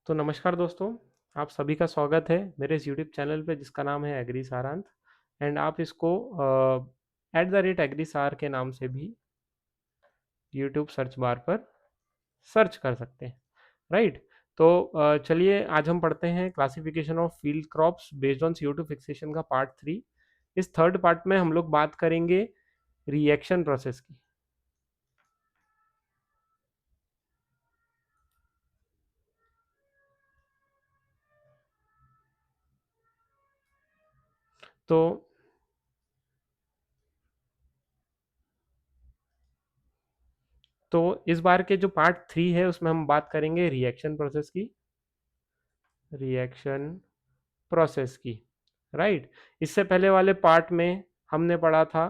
तो नमस्कार दोस्तों, आप सभी का स्वागत है मेरे इस यूट्यूब चैनल पे जिसका नाम है एग्री सारांत। एंड आप इसको @एग्रीसार के नाम से भी यूट्यूब सर्च बार पर सर्च कर सकते हैं, राइट। तो चलिए आज हम पढ़ते हैं classification of field crops based on CO2 fixation का पार्ट 3। इस थर्ड पार्ट में हम लोग बात करेंगे रिएक्शन प्रोसेस की। तो तो इस बार के जो पार्ट 3 है उसमें हम बात करेंगे रिएक्शन प्रोसेस की, रिएक्शन प्रोसेस की, राइट। इससे पहले वाले पार्ट में हमने पढ़ा था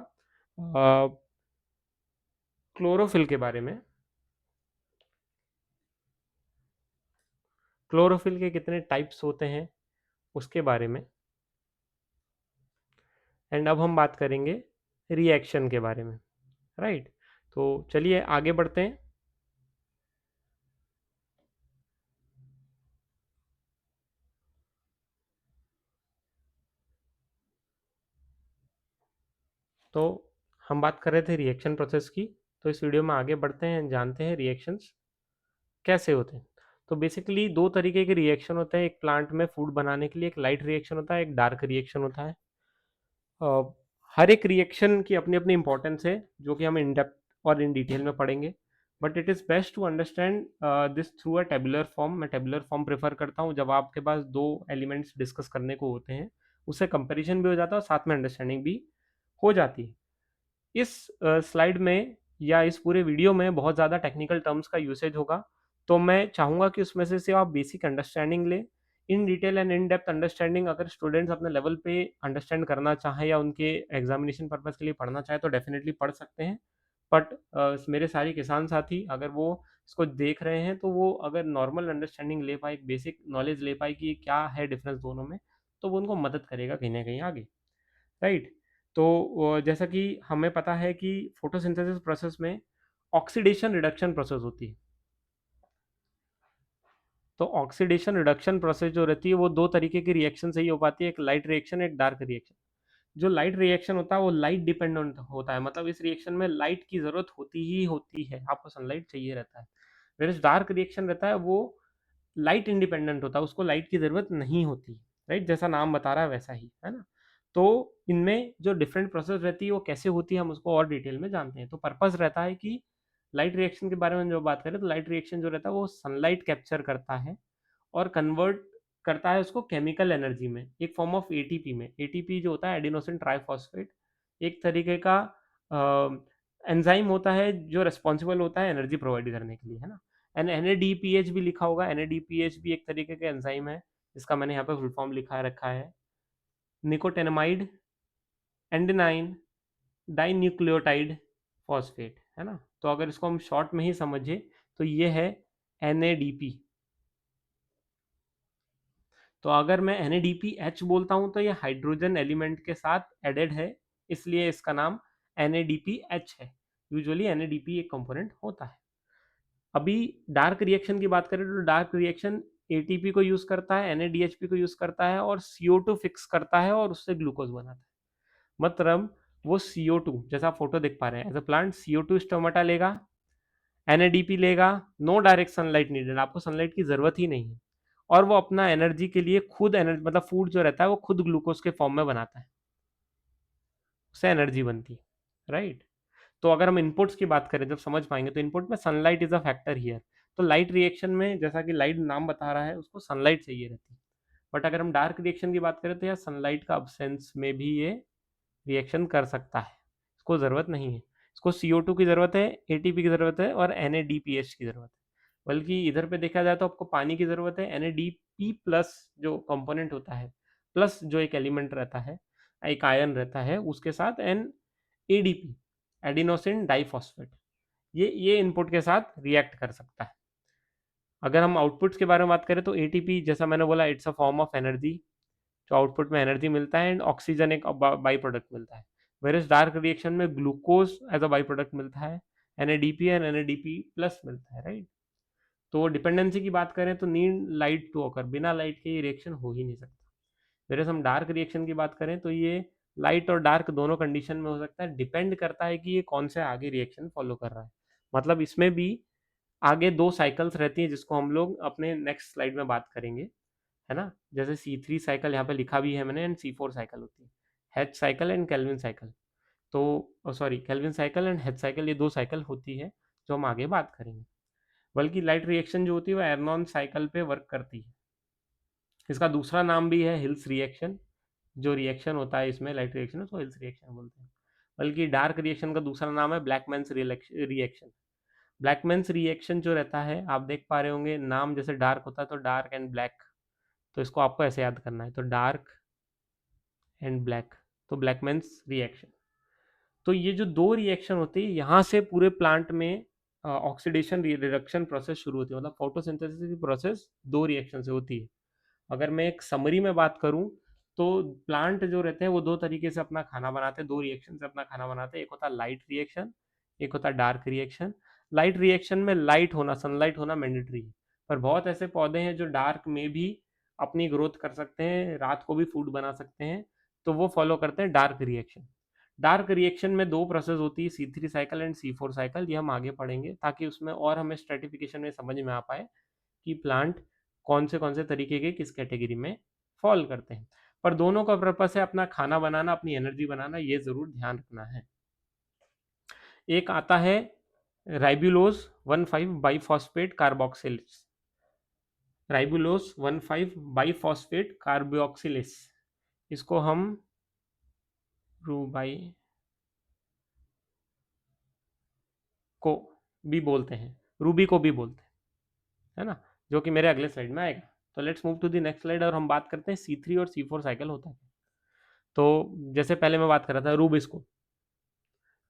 क्लोरोफिल के बारे में, क्लोरोफिल के कितने टाइप्स होते हैं उसके बारे में। एंड अब हम बात करेंगे रिएक्शन के बारे में, राइट। तो चलिए आगे बढ़ते हैं। तो हम बात कर रहे थे रिएक्शन प्रोसेस की, तो इस वीडियो में आगे बढ़ते हैं, जानते हैं रिएक्शंस कैसे होते हैं। तो बेसिकली दो तरीके के रिएक्शन होते हैं एक प्लांट में फूड बनाने के लिए, एक लाइट रिएक्शन होता है, एक डार्क रिएक्शन होता है। अ, हर एक रिएक्शन की अपनी अपनी इंपॉर्टेंस है जो कि हम इन डेप्थ और इन डिटेल में पढ़ेंगे। But it is best to understand this through a tabular form. मैं टेबुलर फॉर्म प्रेफर करता हूँ जब आपके पास दो एलिमेंट्स डिस्कस करने को होते हैं, उससे कंपैरिजन भी हो जाता है और साथ में अंडरस्टैंडिंग भी हो जाती है। इस स्लाइड में या इस पूरे वीडियो में बहुत ज़्यादा टेक्निकल टर्म्स का यूसेज होगा, तो मैं चाहूँगा कि उसमें से सिर्फ आप बेसिक अंडरस्टैंडिंग लें। In detail and in depth understanding अगर स्टूडेंट्स अपने लेवल पे अंडरस्टैंड करना चाहें या उनके एग्जामिनेशन पर्पज़ के लिए पढ़ना चाहें तो डेफिनेटली पढ़ सकते हैं। बट मेरे सारे किसान साथी अगर वो इसको देख रहे हैं तो वो अगर नॉर्मल अंडरस्टैंडिंग ले पाए, बेसिक नॉलेज ले पाए कि क्या है डिफरेंस दोनों में, तो वो उनको मदद करेगा कहीं ना कहीं आगे, राइट। तो जैसा कि हमें पता है कि फोटोसिंथेसिस प्रोसेस में ऑक्सीडेशन रिडक्शन प्रोसेस होती है। तो ऑक्सीडेशन रिडक्शन प्रोसेस जो रहती है वो दो तरीके की रिएक्शन से ही हो पाती है, एक लाइट रिएक्शन, एक डार्क रिएक्शन। जो लाइट रिएक्शन होता है वो लाइट डिपेंडेंट होता है, मतलब इस रिएक्शन में लाइट की जरूरत होती ही होती है, आपको सनलाइट चाहिए रहता है। वेयर डार्क रिएक्शन रहता है वो लाइट इंडिपेंडेंट होता है, उसको लाइट की ज़रूरत नहीं होती, राइट। जैसा नाम बता रहा है वैसा ही है ना। तो इनमें जो डिफरेंट प्रोसेस रहती है वो कैसे होती है हम उसको और डिटेल में जानते हैं। तो पर्पस रहता है कि लाइट रिएक्शन के बारे में जो बात करें तो लाइट रिएक्शन जो रहता है वो सनलाइट कैप्चर करता है और कन्वर्ट करता है उसको केमिकल एनर्जी में, एक फॉर्म ऑफ एटीपी में। एटीपी जो होता है एडिनोसिन ट्राइफॉस्फेट, एक तरीके का एंजाइम होता है जो रिस्पॉन्सिबल होता है एनर्जी प्रोवाइड करने के लिए, है ना। एंड NADPH भी लिखा होगा, NADPH भी एक तरीके का एंजाइम है, इसका मैंने यहाँ पे फुल फॉर्म लिखा रखा है, निकोटेनामाइड एंडेनाइन डाइन्यूक्लियोटाइड फॉस्फेट, है ना। तो अगर इसको हम शॉर्ट में ही समझे तो ये है NADP। तो अगर मैं NADPH बोलता हूँ तो ये हाइड्रोजन एलिमेंट के साथ एडेड है, इसलिए इसका नाम NADPH है। यूजुअली NADP एक कंपोनेंट होता है। अभी डार्क रिएक्शन की बात करें तो डार्क रिएक्शन एटीपी को यूज करता है, NADHP को यूज करता है और CO2 फिक्स करता है और उससे ग्लूकोज बनाता है। मतलब वो CO2 जैसा आप फोटो देख पा रहे हैं, as a plant CO2 stomata लेगा, NADP लेगा, नो डायरेक्ट सनलाइट नीडेड, आपको सनलाइट की जरूरत ही नहीं है, और वो अपना एनर्जी के लिए खुद एनर्जी, मतलब फूड जो रहता है वो खुद ग्लूकोज के फॉर्म में बनाता है, उससे एनर्जी बनती है, राइट। तो अगर हम इनपुट्स की बात करें जब समझ पाएंगे तो इनपुट में sunlight is a factor here. तो लाइट रिएक्शन में जैसा कि लाइट नाम बता रहा है उसको सनलाइट चाहिए रहती है। बट अगर हम डार्क रिएक्शन की बात करें तो यार सनलाइट का अब्सेंस में भी ये रिएक्शन कर सकता है, इसको ज़रूरत नहीं है। इसको CO2 की ज़रूरत है, ATP की ज़रूरत है और NADPH की ज़रूरत है। बल्कि इधर पे देखा जाए तो आपको पानी की ज़रूरत है, NADP प्लस जो कंपोनेंट होता है, प्लस जो एक एलिमेंट रहता है, एक आयन रहता है, उसके साथ NADP एडिनोसिन डाइफॉस्फेट, ये इनपुट के साथ रिएक्ट कर सकता है। अगर हम आउटपुट्स के बारे में बात करें तो ATP जैसा मैंने बोला it's a form of energy, जो आउटपुट में एनर्जी मिलता है, एंड ऑक्सीजन एक बाई प्रोडक्ट मिलता है। वेर इज डार्क रिएक्शन में glucose as a by product मिलता है, NADP एंड NADP प्लस मिलता है, राइट। तो डिपेंडेंसी की बात करें तो नीड लाइट टू ऑकर, बिना लाइट के ये रिएक्शन हो ही नहीं सकता। फिर हम डार्क रिएक्शन की बात करें तो ये लाइट और डार्क दोनों कंडीशन में हो सकता है, डिपेंड करता है कि ये कौन से आगे रिएक्शन फॉलो कर रहा है। मतलब इसमें भी आगे दो साइकिल्स रहती हैं जिसको हम लोग अपने नेक्स्ट स्लाइड में बात करेंगे, है ना। जैसे C3 साइकिल यहाँ पे लिखा भी है मैंने, एंड C4 साइकिल होती है, हेच साइकिल एंड केल्विन साइकिल। तो sorry, Calvin cycle and H cycle, ये दो साइकिल होती है जो हम आगे बात करेंगे। बल्कि लाइट रिएक्शन जो होती है वो एरनॉन साइकिल पे वर्क करती है। इसका दूसरा नाम भी है हिल्स रिएक्शन। जो रिएक्शन होता है इसमें लाइट रिएक्शन, उसको हिल्स रिएक्शन बोलते हैं। बल्कि डार्क रिएक्शन का दूसरा नाम है ब्लैकमैन्स रिएक्शन। ब्लैकमैन्स रिएक्शन जो रहता है, आप देख पा रहे होंगे नाम जैसे डार्क होता है तो डार्क एंड ब्लैक, तो इसको आपको ऐसे याद करना है, तो डार्क एंड ब्लैक, तो ब्लैकमैन्स रिएक्शन। तो ये जो दो रिएक्शन होती है, यहाँ से पूरे प्लांट में ऑक्सीडेशन रिडक्शन प्रोसेस शुरू होती है। मतलब फोटोसिंथेसिस की प्रोसेस दो रिएक्शन से होती है। अगर मैं एक समरी में बात करूं तो प्लांट जो रहते हैं वो दो तरीके से अपना खाना बनाते हैं, दो रिएक्शन से अपना खाना बनाते हैं। एक होता है लाइट रिएक्शन, एक होता है डार्क रिएक्शन। लाइट रिएक्शन में लाइट होना, सनलाइट होना मैंडेटरी है, पर बहुत ऐसे पौधे हैं जो डार्क में भी अपनी ग्रोथ कर सकते हैं, रात को भी फूड बना सकते हैं, तो वो फॉलो करते हैं डार्क रिएक्शन। डार्क रिएक्शन में दो प्रोसेस होती है, C3 cycle and C4 cycle. ये हम आगे पढ़ेंगे ताकि उसमें और हमें स्ट्रेटिफिकेशन में समझ में आ पाए कि प्लांट कौन से तरीके के किस कैटेगरी में फॉल करते हैं। पर दोनों का पर्पस है अपना खाना बनाना, अपनी एनर्जी बनाना, ये जरूर ध्यान रखना है। एक आता है ribulose 1,5 biphosphate carboxylase, ribulose 1,5 biphosphate carboxylase, इसको हम रूबाई को भी बोलते हैं, रूबी को भी बोलते हैं, है ना, जो कि मेरे अगले स्लाइड में आएगा। तो let's move to the next slide और हम बात करते हैं C3 और C4 साइकिल होता है। तो जैसे पहले मैं बात कर रहा था रूबिस्को,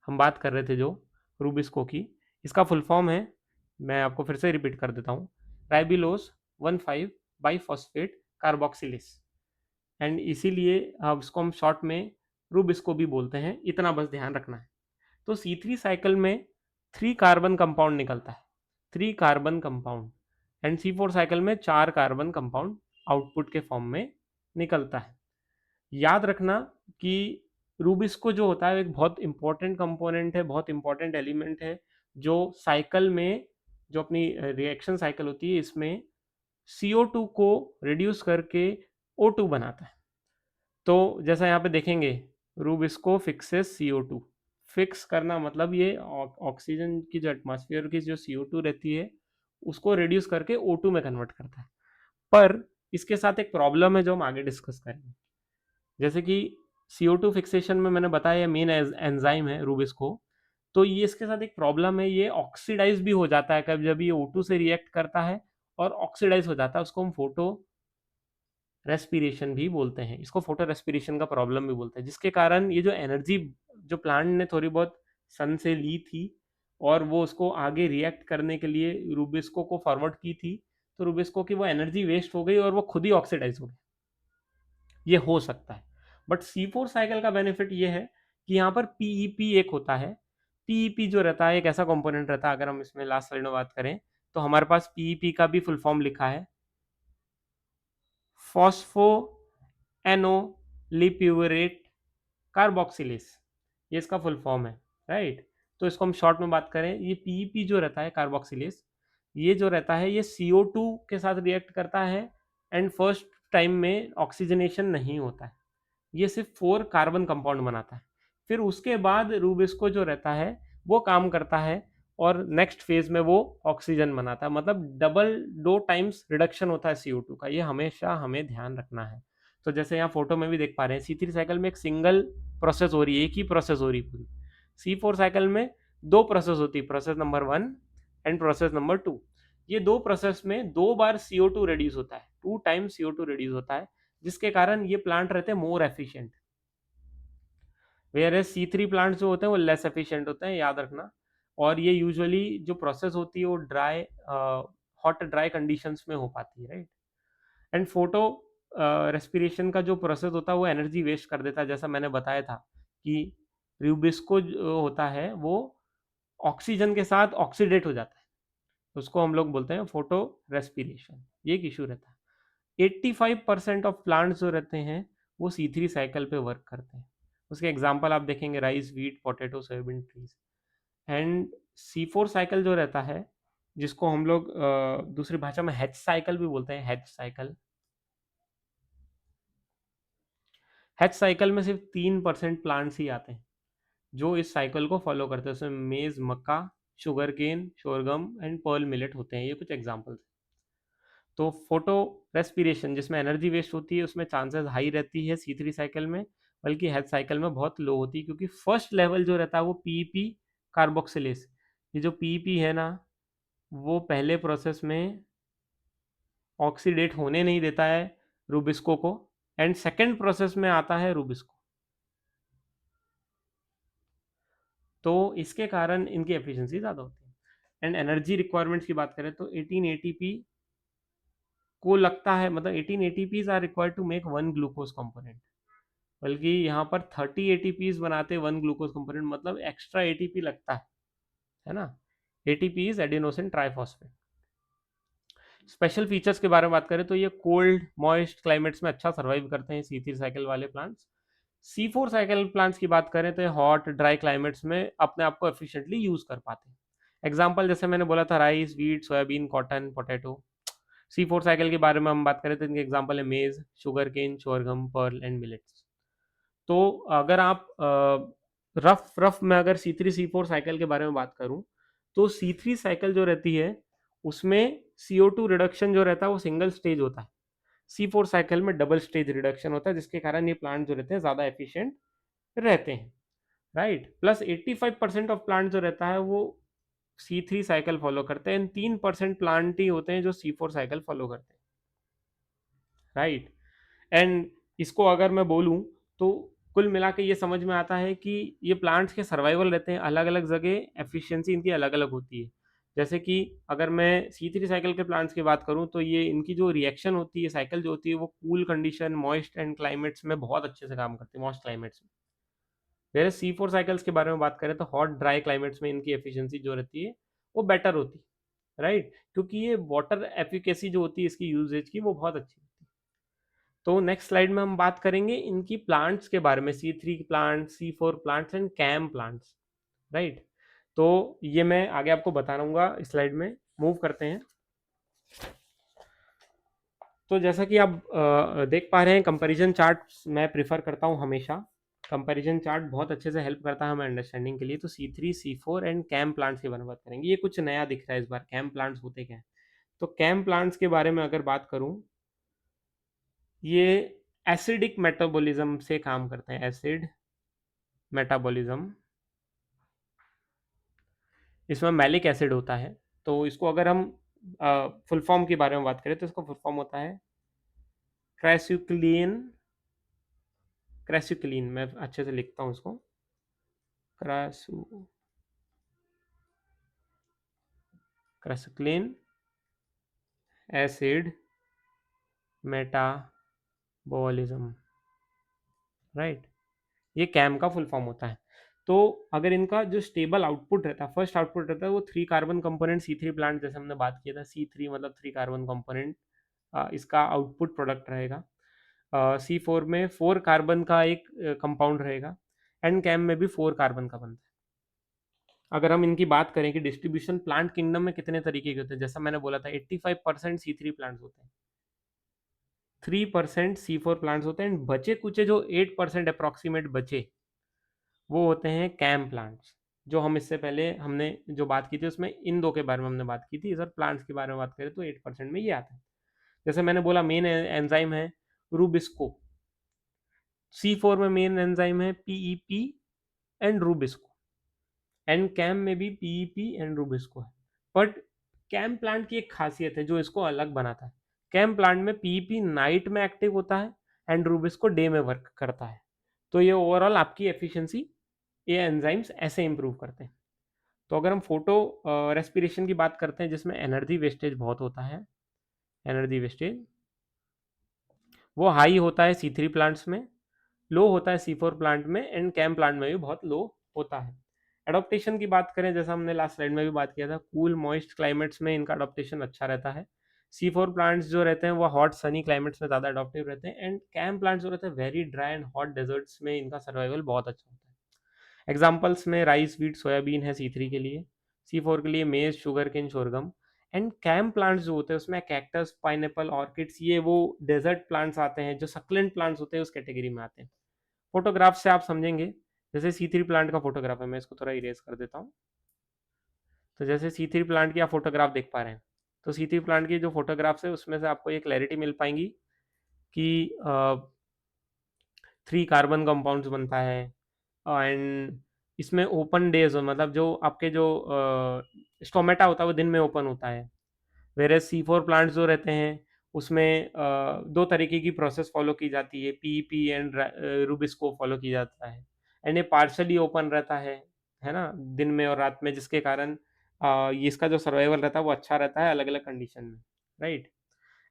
हम बात कर रहे थे जो रूबिस्को की, इसका फुल फॉर्म है, मैं आपको फिर से रिपीट कर देता हूँ, राइबिलोस 1,5 बाइफॉस्फेट कार्बोक्सिलेस। एंड इसीलिए अब इसको हम शॉर्ट में रूबिस्को भी बोलते हैं, इतना बस ध्यान रखना है। तो C3 साइकिल में 3 कार्बन कंपाउंड निकलता है, 3 carbon compound, and C4 cycle में 4 कार्बन कंपाउंड आउटपुट के फॉर्म में निकलता है। याद रखना कि रूबिस्को जो होता है एक बहुत इंपॉर्टेंट कंपोनेंट है, बहुत इंपॉर्टेंट एलिमेंट है, जो साइकिल में, जो अपनी रिएक्शन साइकिल होती है इसमें CO2 को रिड्यूस करके O2 बनाता है। तो जैसा यहाँ पे देखेंगे, रूबिस्को फिक्सेस CO2, फिक्स करना मतलब ये ऑक्सीजन की जो एटमॉस्फेयर की जो CO2 रहती है उसको रिड्यूस करके O2 में कन्वर्ट करता है। पर इसके साथ एक प्रॉब्लम है जो हम आगे डिस्कस करेंगे। जैसे कि CO2 फिक्सेशन में मैंने बताया मेन एंजाइम है रूबिस्को, तो ये इसके साथ एक प्रॉब्लम है, ये ऑक्सीडाइज भी हो जाता है कभी जब ये O2 से रिएक्ट करता है और ऑक्सीडाइज हो जाता है, उसको हम फोटो रेस्पिरेशन भी बोलते हैं, इसको फोटो रेस्पिरेशन का प्रॉब्लम भी बोलते हैं, जिसके कारण ये जो एनर्जी जो प्लांट ने थोड़ी बहुत सन से ली थी और वो उसको आगे रिएक्ट करने के लिए रूबिस्को को फॉरवर्ड की थी, तो रूबिस्को की वो एनर्जी वेस्ट हो गई और वो खुद ही ऑक्सीडाइज हो गई, ये हो सकता है। बट C4 साइकिल का बेनिफिट ये है कि यहाँ पर PEP एक होता है। PEP जो रहता है एक ऐसा कंपोनेंट रहता है, अगर हम इसमें लास्ट स्लाइड में बात करें तो हमारे पास PEP का भी फुल फॉर्म लिखा है, फॉस्फो एनोलिप्यूरेट कार्बोक्सिलेस, ये इसका फुल फॉर्म है, राइट। तो इसको हम शॉर्ट में बात करें, ये PEP जो रहता है कार्बोक्सिलेस, ये जो रहता है ये CO2 के साथ रिएक्ट करता है एंड फर्स्ट टाइम में ऑक्सीजनेशन नहीं होता है, ये सिर्फ 4 कार्बन कंपाउंड बनाता है। फिर उसके बाद रूबिस्को जो रहता है वो काम करता है और नेक्स्ट फेज में वो ऑक्सीजन बनाता है, मतलब डबल 2 टाइम्स रिडक्शन होता है CO2 का, ये हमेशा हमें ध्यान रखना है। तो जैसे यहाँ फोटो में भी देख पा रहे हैं C3 साइकिल में एक सिंगल प्रोसेस हो रही है, एक ही प्रोसेस हो रही है पूरी। C4 साइकिल में दो प्रोसेस होती है, process number 1 and process number 2। ये दो प्रोसेस में 2 बार CO2 रिड्यूस होता है, 2 टाइम्स CO2 रिड्यूस होता है, जिसके कारण ये प्लांट रहते हैं more efficient, whereas C3 plant जो होते हैं वो लेस एफिशिएंट होते हैं, याद रखना। और ये यूजुअली जो प्रोसेस होती है वो ड्राई, हॉट ड्राई कंडीशंस में हो पाती है, राइट। एंड फोटो रेस्पिरेशन का जो प्रोसेस होता है वो एनर्जी वेस्ट कर देता है, जैसा मैंने बताया था कि रूबिस्को जो होता है वो ऑक्सीजन के साथ ऑक्सीडेट हो जाता है, उसको हम लोग बोलते हैं फोटो रेस्पिरेशन। ये एक इशू रहता है। 85% ऑफ प्लांट्स जो रहते हैं वो C3 साइकिल पे वर्क करते हैं। उसके एग्जांपल आप देखेंगे, rice, wheat, potato, soybean, trees. And C4 cycle जो रहता है, जिसको हम लोग दूसरी भाषा में हैच साइकिल भी बोलते हैं, हैच साइकिल। हैच साइकिल में सिर्फ 3% प्लांट्स ही आते हैं जो इस साइकिल को फॉलो करते हैं। उसमें मेज, मक्का, sugar cane, sorghum and pearl millet होते हैं। ये कुछ एग्जांपल्स। तो फोटो रेस्पिरेशन जिसमें एनर्जी वेस्ट होती है उसमें चांसेस हाई रहती है C3 साइकिल में, बल्कि हेच साइकिल में बहुत लो होती है, क्योंकि फर्स्ट लेवल जो रहता है वो पीईपी कार्बोक्सिलेस, ये जो पीईपी है ना, वो पहले प्रोसेस में ऑक्सीडेट होने नहीं देता है रूबिस्को को, एंड सेकेंड प्रोसेस में आता है रूबिस्को। तो इसके कारण इनकी एफिशिएंसी ज़्यादा होती है। एंड एनर्जी रिक्वायरमेंट्स की बात करें तो 18 एटीपी को लगता है, मतलब 18 ATPs are required to make one glucose component, बल्कि यहाँ पर 30 एटीपीज बनाते वन ग्लूकोज कंपोनेंट, मतलब एक्स्ट्रा एटीपी लगता है ना। ATP is adenosine triphosphate. Special features के बारे में बात करें तो ये कोल्ड मॉइस्ट क्लाइमेट्स में अच्छा सर्वाइव करते हैं C3 साइकिल वाले प्लांट्स। C4 साइकिल प्लांट्स की बात करें तो हॉट ड्राई क्लाइमेट्स में अपने आप को एफिशिएंटली यूज कर पाते हैं। एग्जाम्पल जैसे मैंने बोला था, rice, wheat, soybean, cotton, potato. C4 cycle के बारे में हम बात करें तो इनके एग्जाम्पल है maize, sugar cane, sorghum, pearl and millets. तो अगर आप रफ रफ में अगर C3 C4 साइकिल के बारे में बात करूं तो C3 साइकिल जो रहती है उसमें CO2 रिडक्शन जो रहता है वो सिंगल स्टेज होता है। C4 साइकिल में डबल स्टेज रिडक्शन होता है, जिसके कारण ये प्लांट जो रहते हैं ज़्यादा एफिशिएंट रहते हैं, राइट। प्लस 85% ऑफ प्लांट जो रहता है वो C3 साइकिल फॉलो करते हैं, 3% प्लांट ही होते हैं जो C4 साइकिल फॉलो करते हैं, राइट। एंड इसको अगर मैं बोलूं तो कुल मिला के ये समझ में आता है कि ये प्लांट्स के सर्वाइवल रहते हैं अलग अलग जगह, एफिशिएंसी इनकी अलग अलग होती है। जैसे कि अगर मैं C3 साइकिल के प्लांट्स की बात करूं तो ये इनकी जो रिएक्शन होती है, साइकिल जो होती है, वो cool condition, moist and climates में बहुत अच्छे से काम करती है, मॉइस्ट क्लाइमेट्स में। वेयर C4 साइकिल्स के बारे में बात करें तो हॉट ड्राई क्लाइमेट्स में इनकी एफिशिएंसी जो रहती है वो बेटर होती है, राइट, क्योंकि ये वाटर एफिकेसी जो होती है इसकी यूजेज की वो बहुत अच्छी होती है। तो नेक्स्ट स्लाइड में हम बात करेंगे इनकी प्लांट्स के बारे में, C3 plant, C4 plants and CAM plants, right. तो ये मैं आगे आपको बता रहूंगा, स्लाइड में मूव करते हैं। तो जैसा कि आप देख पा रहे हैं, कंपैरिजन चार्ट मैं प्रिफर करता हूं हमेशा। कंपैरिजन चार्ट बहुत अच्छे से हेल्प करता है हमें अंडरस्टैंडिंग के लिए। तो C3 C4 and CAM plants के बारे में बात करेंगे। ये कुछ नया दिख रहा है इस बार, कैम प्लांट्स होते क्या हैं। तो कैम प्लांट्स के बारे में अगर बात करूं, ये एसिडिक मेटाबॉलिज्म से काम करते हैं, एसिड मेटाबॉलिज्म। इसमें मैलिक एसिड होता है। तो इसको अगर हम फुल फॉर्म के बारे में बात करें तो इसका फुल फॉर्म होता है क्रैसुक्लिन। क्रैसुक्लिन, मैं अच्छे से लिखता हूँ इसको, क्रैसु क्रैसुक्लिन एसिड मेटाबॉलिज्म, राइट। ये कैम का फुल फॉर्म होता है। तो अगर इनका जो स्टेबल आउटपुट रहता है, फर्स्ट आउटपुट रहता है वो 3 कार्बन कंपोनेंट C3 प्लांट, जैसे हमने बात किया था, C3 मतलब 3 कार्बन कंपोनेंट इसका आउटपुट प्रोडक्ट रहेगा। C4 में 4 कार्बन का एक कंपाउंड रहेगा, एंड कैम में भी 4 कार्बन का बनता है। अगर हम इनकी बात करें कि डिस्ट्रीब्यूशन प्लांट किंगडम में कितने तरीके के होते हैं, जैसा मैंने बोला था 85% C3 प्लांट्स होते हैं, 3% C4 प्लांट्स होते हैं, बचे कुचे जो 8% अप्रॉक्सीमेट बचे वो होते हैं कैम प्लांट्स। जो हम इससे पहले हमने जो बात की थी उसमें इन दो के बारे में हमने बात की थी, सर प्लांट्स के बारे में बात करें तो 8% में ये आता है। जैसे मैंने बोला मेन एंजाइम है रूबिस्को, C4 में मेन एंजाइम है PEP and RuBisCO, and CAM में भी पीईपी एंड रूबिस्को है। बट कैम प्लांट की एक खासियत है जो इसको अलग बनाता है, कैम प्लांट में पीईपी नाइट में एक्टिव होता है एंड रूबिस्को डे में वर्क करता है। तो ये ओवरऑल आपकी एफिशिएंसी, ये एंजाइम्स ऐसे इंप्रूव करते हैं। तो अगर हम फोटो रेस्पिरेशन की बात करते हैं जिसमें एनर्जी वेस्टेज बहुत होता है, एनर्जी वेस्टेज वो हाई होता है C3 प्लांट्स में, लो होता है C4 प्लांट में, एंड कैम प्लांट में भी बहुत लो होता है। एडॉप्टेशन की बात करें, जैसा हमने लास्ट स्लाइड में भी बात किया था, कूल मॉइस्ट क्लाइमेट्स में इनका अडॉप्टेशन अच्छा रहता है। C4 प्लांट्स जो रहते हैं वो हॉट सनी क्लाइमेट्स में ज़्यादा अडॉप्टिव रहते हैं, एंड कैम प्लांट्स जो रहते हैं very dry and hot deserts में इनका सर्वाइवल बहुत अच्छा होता है। एग्जाम्पल्स में राइस, व्हीट, सोयाबीन है C3 के लिए, C4 के लिए maize, sugar cane, sorghum. And CAM plants जो होते हैं उसमें कैक्टस, पाइनएप्पल, ऑर्किड्स, ये वो डेजर्ट प्लांट्स आते हैं जो सक्लेंट प्लांट्स होते हैं उस कैटेगरी में आते हैं। फोटोग्राफ से आप समझेंगे, जैसे C3 प्लांट का फोटोग्राफ है, मैं इसको थोड़ा इरेज कर देता हूँ। तो जैसे C3 प्लांट की आप फोटोग्राफ देख पा रहे हैं, तो C3 प्लांट की जो फोटोग्राफ्स है उसमें से आपको ये क्लैरिटी मिल पाएंगी कि 3 कार्बन कंपाउंड्स बनता है, एंड इसमें ओपन डेज हो, मतलब जो आपके जो स्टोमेटा होता है वो दिन में ओपन होता है। वेरे C4 प्लांट्स जो रहते हैं उसमें दो तरीके की प्रोसेस फॉलो की जाती है, पीईपी एंड रूबिस्को फॉलो की जाता है। एंड ये पार्शली ओपन रहता है ना, दिन में और रात में, जिसके कारण ये इसका जो सर्वाइवल रहता है वो अच्छा रहता है अलग अलग कंडीशन में, राइट।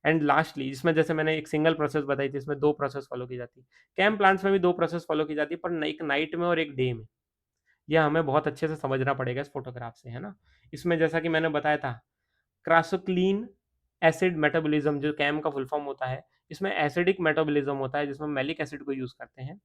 एंड लास्टली इसमें जैसे मैंने एक सिंगल प्रोसेस बताई थी, इसमें दो प्रोसेस फॉलो की जाती है। कैम प्लांट्स में भी दो प्रोसेस फॉलो की जाती है, पर एक नाइट में और एक डे में। यह हमें बहुत अच्छे से समझना पड़ेगा इस फोटोग्राफ से, है ना। इसमें जैसा कि मैंने बताया था, क्रासोक्लीन एसिड मेटाबॉलिज्म जो कैम का फुल फॉर्म होता है, इसमें एसिडिक मेटाबॉलिज्म होता है जिसमें मैलिक एसिड को यूज करते हैं।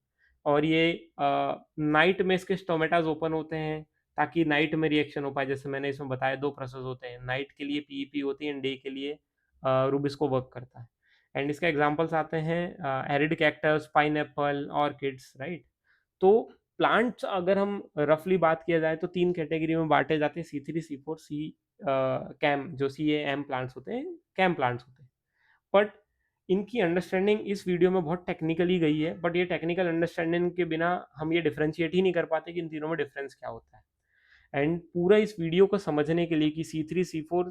और ये नाइट में इसके स्टोमेटाज ओपन होते हैं ताकि नाइट में रिएक्शन हो पाए। जैसे मैंने इसमें बताया दो प्रोसेस होते हैं, नाइट के लिए पीईपी होती है एंड डे के लिए रूबिस्को वर्क करता है। एंड इसके एग्जांपल्स आते हैं arid cactus, pineapple, orchids, right. तो प्लांट्स अगर हम रफली बात किया जाए तो तीन कैटेगरी में बांटे जाते हैं, C3, C4, सी कैम, जो CAM प्लांट्स होते हैं, कैम प्लांट्स होते हैं। बट इनकी अंडरस्टैंडिंग इस वीडियो में बहुत टेक्निकली गई है, बट ये टेक्निकल अंडरस्टैंडिंग के बिना हम ये डिफ्रेंशिएट ही नहीं कर पाते कि इन तीनों में डिफरेंस क्या होता है। एंड पूरा इस वीडियो को समझने के लिए कि C3, C4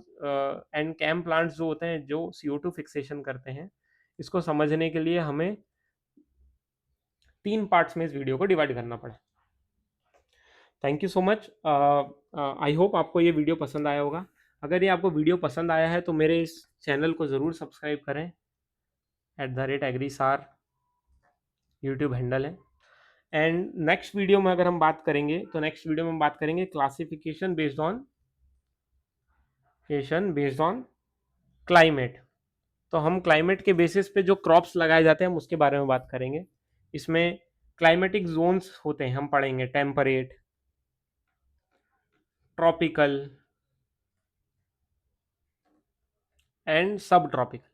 and CAM plants जो होते हैं जो CO2 फिक्सेशन करते हैं, इसको समझने के लिए हमें तीन पार्ट्स में इस वीडियो को डिवाइड करना पड़ा। Thank you so much. I hope आपको ये वीडियो पसंद आया होगा। अगर ये आपको वीडियो पसंद आया है तो मेरे इस चैनल को ज़रूर सब्सक्राइब करें। @agrisaar यूट्यूब हैंडल है। एंड नेक्स्ट वीडियो में अगर हम बात करेंगे तो नेक्स्ट वीडियो में हम बात करेंगे क्लासिफिकेशन बेस्ड ऑन क्लाइमेट। तो हम क्लाइमेट के बेसिस पे जो क्रॉप्स लगाए जाते हैं हम उसके बारे में बात करेंगे। इसमें क्लाइमेटिक जोन्स होते हैं, हम पढ़ेंगे टेम्परेट, ट्रॉपिकल एंड सब ट्रॉपिकल।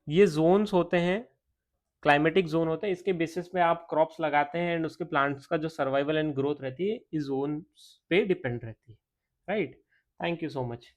ये जोन्स होते हैं, क्लाइमेटिक जोन होते हैं, इसके बेसिस पे आप क्रॉप्स लगाते हैं एंड उसके प्लांट्स का जो सर्वाइवल एंड ग्रोथ रहती है इस जोन पे डिपेंड रहती है, right. Thank you so much.